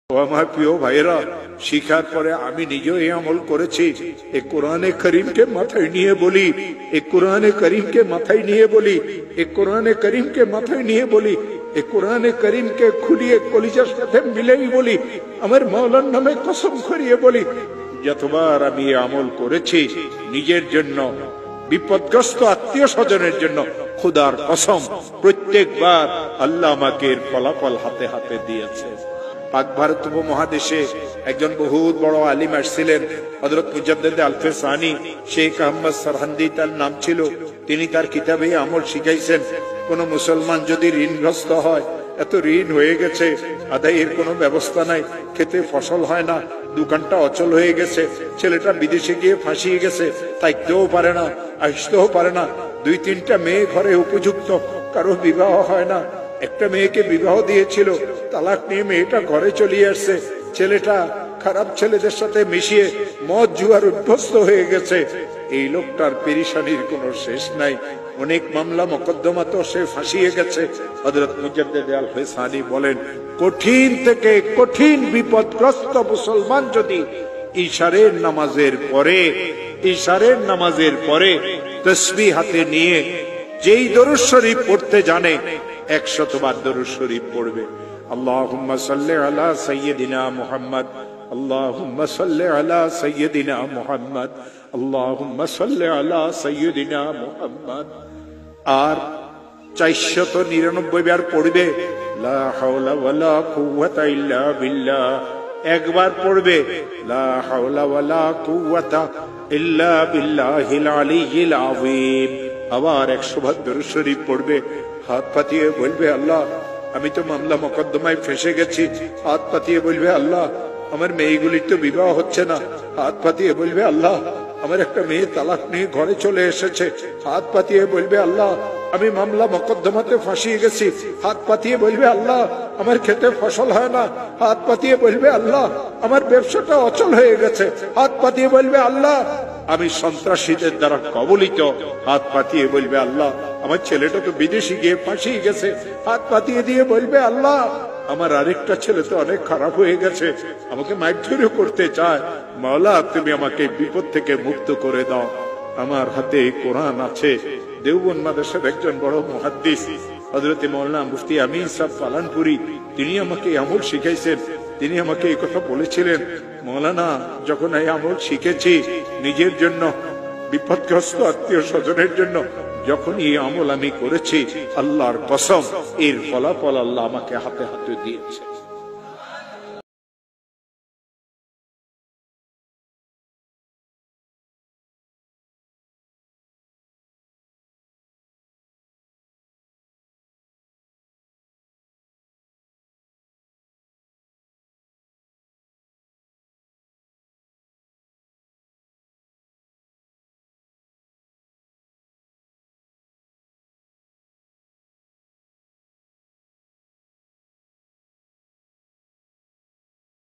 ও আমার প্রিয় ভাইয়েরা, শিখার পরে আমি নিজেও এই আমল করেছি। এই কোরআনে করিমকে মাথায় নিয়ে বলি, এই কোরআনে করিমকে মাথায় নিয়ে বলি, এই কোরআনে করিমকে মাথায় নিয়ে বলি, এই কোরআনে করিমকে খুলিয়ে কলিজার সাথে মিলেই বলি, আমার মাওলার নামে কসম করিয়ে বলি, যতবার আমি এই আমল করেছি নিজের জন্য, বিপদগ্রস্ত আত্মীয় স্বজনের জন্য, খুদার কসম প্রত্যেকবার আল্লাহ আমাকে এর ফলাফল হাতে হাতে দিয়েছে। পাক ভারত উপমহাদেশে একজন বহুত বড় আলিম আসছিলেন, হযরত মুজাদ্দিদ আল-ফিসানি, শেখ আহমদ সরহান্দি তার নাম ছিল। তিনি তার কিতাবে আমল শিখাইছেন, কোন মুসলমান যদি ঋণগ্রস্ত হয়, এত ঋণ হয়ে গেছে, আদায়ের কোনো ব্যবস্থা নাই, খেতে ফসল হয় না, দোকানটা অচল হয়ে গেছে, ছেলেটা বিদেশে গিয়ে ফাঁসিয়ে গেছে, থাকতেও পারে না, আসতেও পারে না, 2-3টা মেয়ে ঘরে উপযুক্ত, কারো বিবাহ হয় না, একটা মেয়েকে বিবাহ দিয়েছিল, তালাক নিয়ে মেয়েটা ঘরে চলে আসছে, ছেলেটা খারাপ ছেলেদের সাথে মিশিয়ে মদ জুয়ার অভ্যস্ত হয়ে গেছে। এই লোকটার পেরেশানির কোনো শেষ নাই, অনেক মামলা মোকদ্দমা তো সে ফাঁসিয়ে গেছে। হযরত মুজাদ্দিদ আল-ফিসানি বলেন, কঠিন থেকে কঠিন বিপদগ্রস্ত মুসলমান যদি ইশারের নামাজের পরে তাসবিহ হাতে নিয়ে যেই দরুদ শরীফ পড়তে জানে, 100 বার দরুদ শরীফ পড়বে। আল্লাহুম্মা সাল্লি আলা সাইয়্যিদিনা মুহাম্মদ, আল্লাহুম্মা সাল্লি আলা সাইয়্যিদিনা মুহাম্মদ, আল্লাহুম্মা সাল্লি আলা সাইয়্যিদিনা মুহাম্মদ। আর 499 বার পড়বে লা হাওলা ওয়ালা কুওয়াতা ইল্লা বিল্লাহ। একবার পড়বে লা হাওলা ওয়ালা কুওয়াতা ইল্লা বিল্লাহিল আলিয়্যিল আযীম। আবার 100 বার দরুদ শরীফ পড়বে, হাত পাতিয়ে বলবে, আল্লাহ আমি তো মামলা মোকদ্দমায় ফেঁসে গেছি। হাত পাতিয়ে বলবে, আল্লাহ আমার মেয়েগুলির তো বিবাহ হচ্ছে না। হাত পাতিয়ে বলবে, আল্লাহ আমার একটা মেয়ে তালাক নিয়ে ঘরে চলে এসেছে। হাত পাতিয়ে বলবে, আল্লাহ আমি মামলা মোকদ্দমাতে ফাঁসিয়ে গেছি। হাত পাতিয়ে বলবে, আল্লাহ আমার খেতে ফসল হয় না। হাত পাতিয়ে বলবে, আল্লাহ আমার ব্যবসাটা অচল হয়ে গেছে। হাত পাতিয়ে বলবে, আল্লাহ আমি সন্ত্রাসীদের দ্বারা কবলিত। হাত পাতিয়ে বলবে, আল্লাহ আমার ছেলেটা তো বিদেশে গিয়ে ফাঁসিয়ে গেছে। হাত পাতিয়ে দিয়ে বলবে, আল্লাহ আমার আরেকটা ছেলে তো অনেক খারাপ হয়ে গেছে, আমাকে মারধর করতে চায়। মাওলা তুমি আমাকে বিপদ থেকে মুক্ত করে দাও। আমার হাতে কোরআন আছে। দেওবন্দ মাদ্রাসার একজন বড় মুহাদ্দিস হযরত মাওলানা মুফতি আমিন সাহেব পালানপুরি, তিনি আমাকে আমল শিখাইছেন। তিনি আমাকে এই কথা বলেছিলেন, মাওলানা যখন এই আমল শিখেছি নিজের জন্য, বিপদগ্রস্ত আত্মীয় স্বজনের জন্য, যখন এই আমল আমি করেছি, আল্লাহর কসম এর ফলাফল আল্লাহ আমাকে হাতে হাতে দিয়েছে।